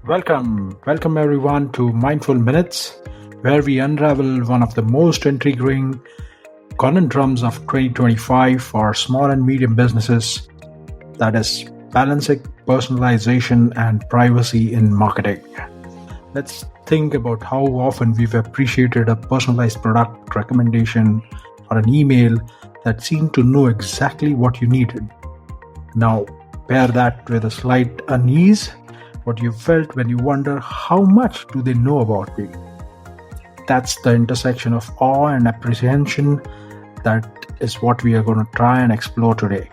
Welcome everyone to Mindful Minutes, where we unravel one of the most intriguing conundrums of 2025 for small and medium businesses, that is, balancing personalization and privacy in marketing. Let's think about how often we've appreciated a personalized product recommendation or an email that seemed to know exactly what you needed. Now, pair that with a slight unease, what you felt when you wonder how much do they know about me. That's the intersection of awe and apprehension. That is what we are going to try and explore today.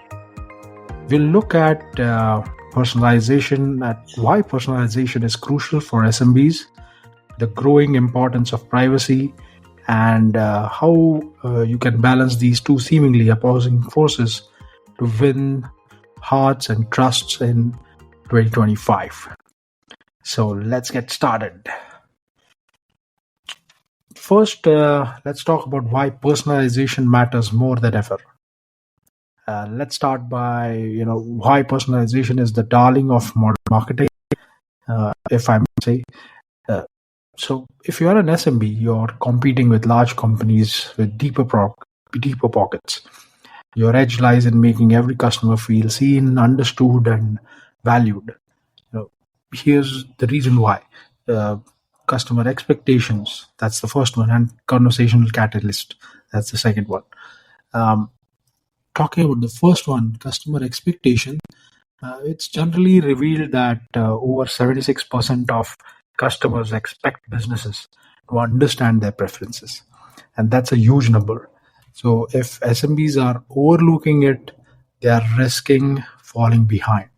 We'll look at personalization, at why personalization is crucial for SMBs, the growing importance of privacy, and how you can balance these two seemingly opposing forces to win hearts and trusts in 2025. So let's get started. First, let's talk about why personalization matters more than ever. Let's start by why personalization is the darling of modern marketing, if I may say. So, if you are an SMB, you're competing with large companies with deeper pockets. Your edge lies in making every customer feel seen, understood, and valued. Here's the reason why. Customer expectations, that's the first one, and conversational catalyst, that's the second one. Talking about the first one, customer expectation, it's generally revealed that over 76% of customers expect businesses to understand their preferences, and that's a huge number. So if SMBs are overlooking it, they are risking falling behind.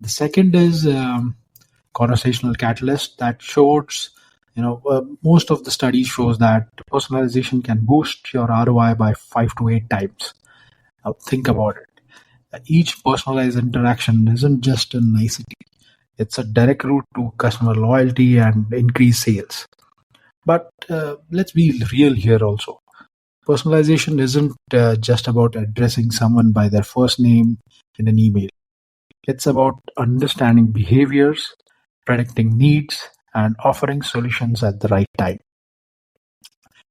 The second is conversational catalyst. That shows, most of the studies shows that personalization can boost your ROI by 5 to 8 times. Now think about it. Each personalized interaction isn't just a nicety. It's a direct route to customer loyalty and increased sales. But let's be real here also. Personalization isn't just about addressing someone by their first name in an email. It's about understanding behaviors, predicting needs, and offering solutions at the right time.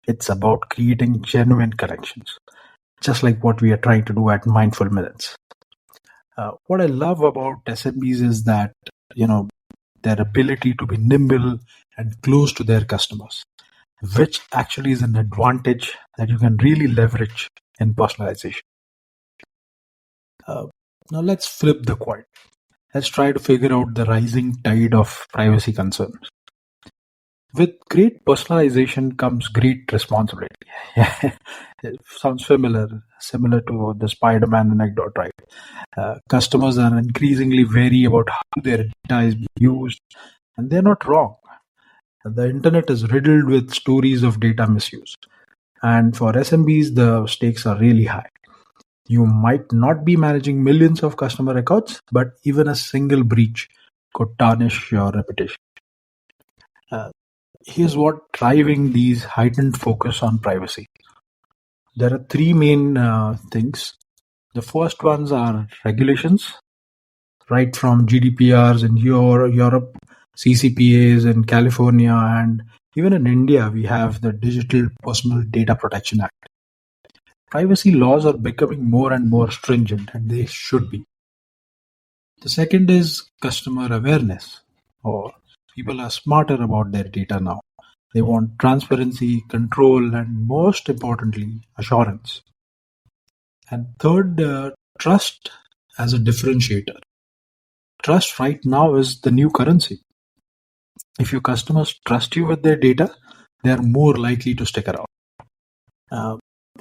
It's about creating genuine connections, just like what we are trying to do at Mindful Minutes. What I love about SMBs is that, their ability to be nimble and close to their customers, which actually is an advantage that you can really leverage in personalization. Now let's flip the coin. Let's try to figure out the rising tide of privacy concerns. With great personalization comes great responsibility. It sounds similar to the Spider-Man anecdote, right? Customers are increasingly wary about how their data is being used, and they're not wrong. The internet is riddled with stories of data misuse, and for SMBs, the stakes are really high. You might not be managing millions of customer records, but even a single breach could tarnish your reputation. Here's what driving these heightened focus on privacy. There are three main things. The first ones are regulations, right from GDPRs in Europe, CCPAs in California, and even in India, we have the Digital Personal Data Protection Act. Privacy laws are becoming more and more stringent, and they should be. The second is customer awareness, or people are smarter about their data now. They want transparency, control, and most importantly, assurance. And third, trust as a differentiator. Trust right now is the new currency. If your customers trust you with their data, they are more likely to stick around.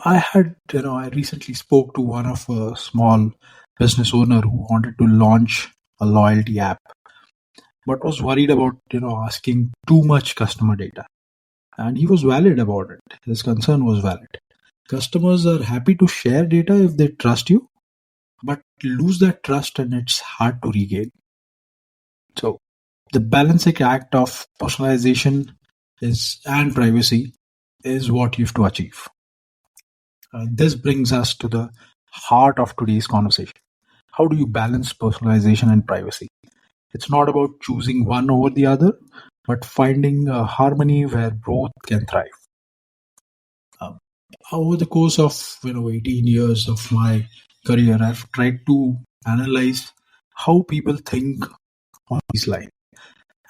I recently spoke to one of a small business owner who wanted to launch a loyalty app, but was worried about, asking too much customer data. And he was valid about it. His concern was valid. Customers are happy to share data if they trust you, but lose that trust and it's hard to regain. So the balancing act of personalization and privacy is what you have to achieve. This brings us to the heart of today's conversation. How do you balance personalization and privacy? It's not about choosing one over the other, but finding a harmony where both can thrive. Over the course of 18 years of my career, I've tried to analyze how people think on these lines.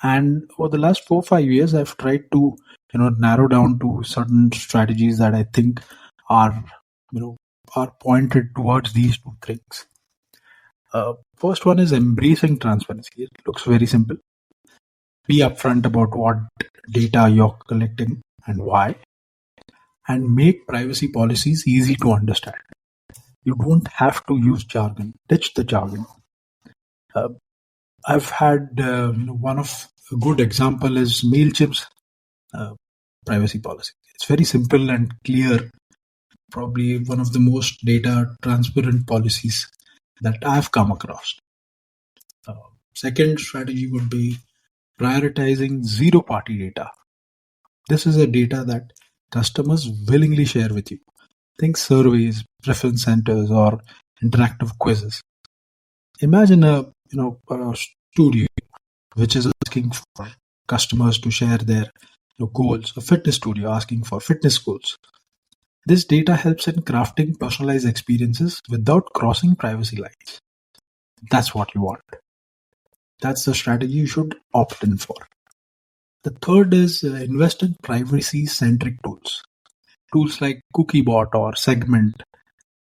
And over the last 4 5 years, I've tried to narrow down to certain strategies that I think are you know are pointed towards these two things. First one is embracing transparency. It looks very simple. Be upfront about what data you're collecting and why, and make privacy policies easy to understand. You don't have to use jargon. Ditch the jargon. Uh, I've had one of a good example is Mailchimp's uh, privacy policy. It's very simple and clear. Probably one of the most data transparent policies that I've come across. Uh, Second strategy would be prioritizing zero party data. This is a data that customers willingly share with you. Think surveys, preference centers, or interactive quizzes. Imagine a studio which is asking for customers to share their goals. A fitness studio asking for fitness goals. This data helps in crafting personalized experiences without crossing privacy lines. That's what you want. That's the strategy you should opt in for. The third is invest in privacy-centric tools. Tools like Cookiebot or Segment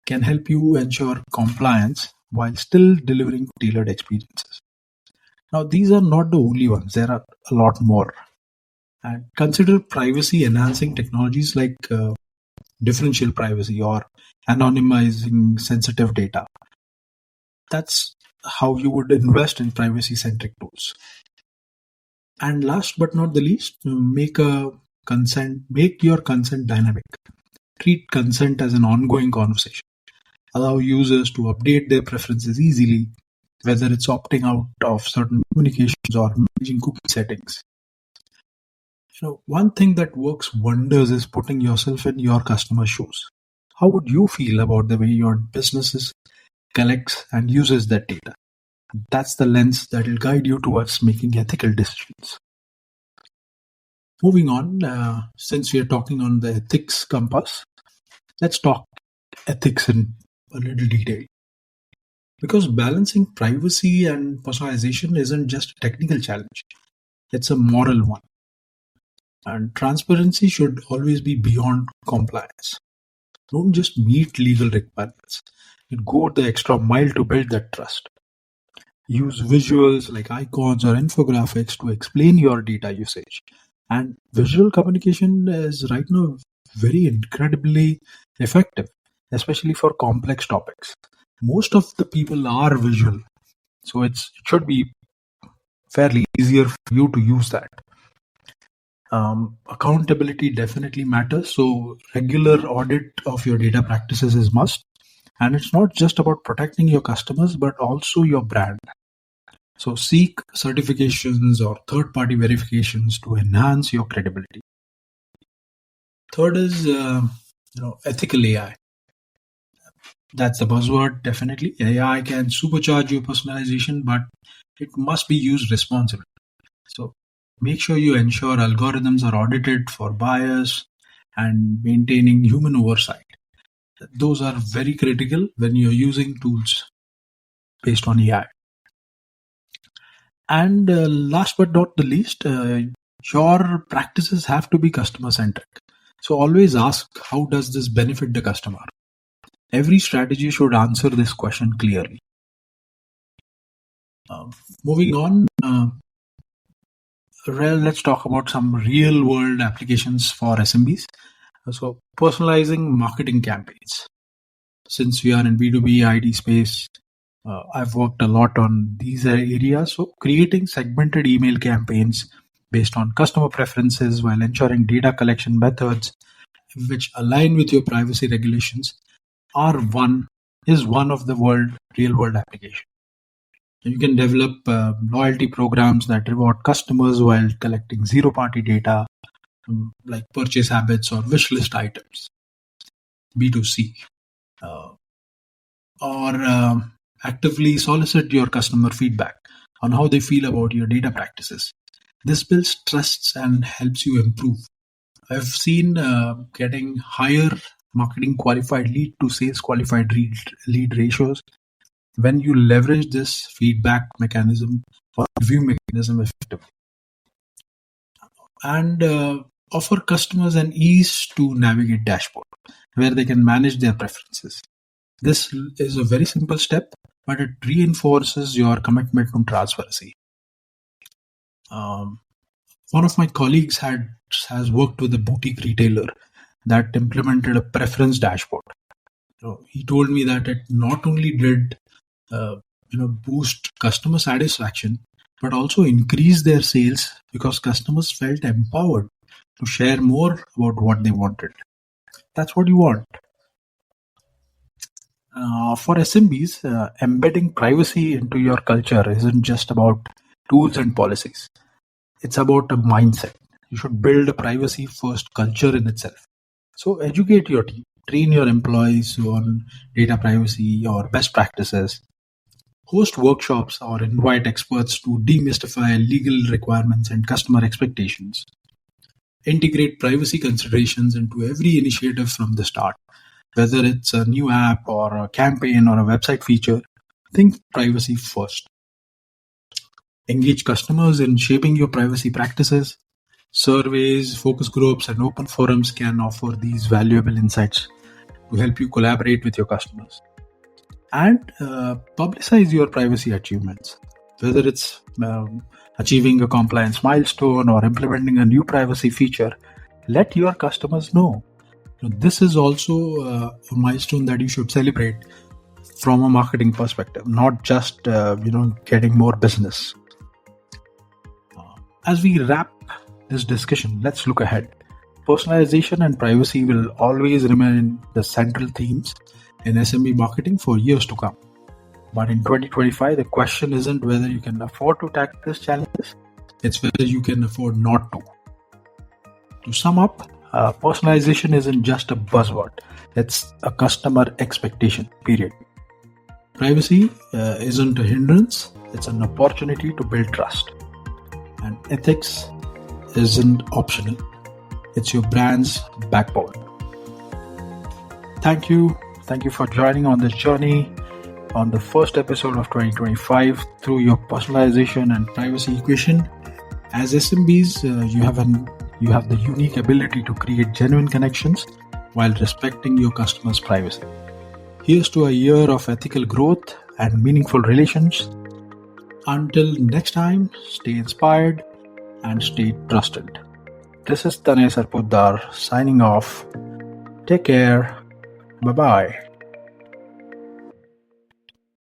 can help you ensure compliance while still delivering tailored experiences. Now, these are not the only ones. There are a lot more. And consider privacy-enhancing technologies like differential privacy or anonymizing sensitive data. That's how you would invest in privacy-centric tools. And last but not the least, make your consent dynamic. Treat consent as an ongoing conversation. Allow users to update their preferences easily, whether it's opting out of certain communications or managing cookie settings. One thing that works wonders is putting yourself in your customer's shoes. How would you feel about the way your business collects and uses that data? That's the lens that will guide you towards making ethical decisions. Moving on, since we are talking on the ethics compass, let's talk ethics in a little detail. Because balancing privacy and personalization isn't just a technical challenge, it's a moral one. And transparency should always be beyond compliance. Don't just meet legal requirements. Go the extra mile to build that trust. Use visuals like icons or infographics to explain your data usage. And visual communication is right now very incredibly effective, especially for complex topics. Most of the people are visual, so it should be fairly easier for you to use that. Accountability definitely matters, so regular audit of your data practices is must. And it's not just about protecting your customers, but also your brand. So seek certifications or third-party verifications to enhance your credibility. Third is ethical AI. That's the buzzword, definitely. AI can supercharge your personalization, but it must be used responsibly. So make sure you ensure algorithms are audited for bias and maintaining human oversight. Those are very critical when you're using tools based on AI. And last but not the least, your practices have to be customer centric. So always ask, how does this benefit the customer? Every strategy should answer this question clearly. Moving on, let's talk about some real world applications for SMBs. So personalizing marketing campaigns. Since we are in B2B ID space, I've worked a lot on these areas. So creating segmented email campaigns based on customer preferences while ensuring data collection methods which align with your privacy regulations is one of the real world applications. You can develop loyalty programs that reward customers while collecting zero party data like purchase habits or wish list items. B2C. Or actively solicit your customer feedback. on how they feel about your data practices. This builds trusts and helps you improve. I've seen getting higher marketing qualified lead to sales qualified lead ratios when you leverage this feedback mechanism or review mechanism effectively. And offer customers an ease to navigate dashboard where they can manage their preferences. This is a very simple step, but it reinforces your commitment to transparency. One of my colleagues has worked with a boutique retailer that implemented a preference dashboard. So he told me that it not only did boost customer satisfaction, but also increase their sales because customers felt empowered to share more about what they wanted. That's what you want. For SMBs, embedding privacy into your culture isn't just about tools and policies. It's about a mindset. You should build a privacy first culture in itself. So educate your team, train your employees on data privacy or best practices, host workshops or invite experts to demystify legal requirements and customer expectations. Integrate privacy considerations into every initiative from the start. Whether it's a new app or a campaign or a website feature, think privacy first. Engage customers in shaping your privacy practices. Surveys, focus groups, and open forums can offer these valuable insights to help you collaborate with your customers. And publicize your privacy achievements, whether it's achieving a compliance milestone or implementing a new privacy feature. Let your customers know. This is also a milestone that you should celebrate from a marketing perspective, not just getting more business. As we wrap this discussion, let's look ahead. Personalization and privacy will always remain the central themes in SMB marketing for years to come. But in 2025, the question isn't whether you can afford to tackle these challenges, it's whether you can afford not to. To sum up, personalization isn't just a buzzword, it's a customer expectation, period. Privacy isn't a hindrance, it's an opportunity to build trust. And ethics isn't optional, it's your brand's backbone. Thank you for joining on this journey on the first episode of 2025 through your personalization and privacy equation. As SMBs, you have the unique ability to create genuine connections while respecting your customers' privacy. Here's to a year of ethical growth and meaningful relations. Until next time, stay inspired and stay trusted. This is Tanay Sarpotdar signing off. Take care. Bye-bye.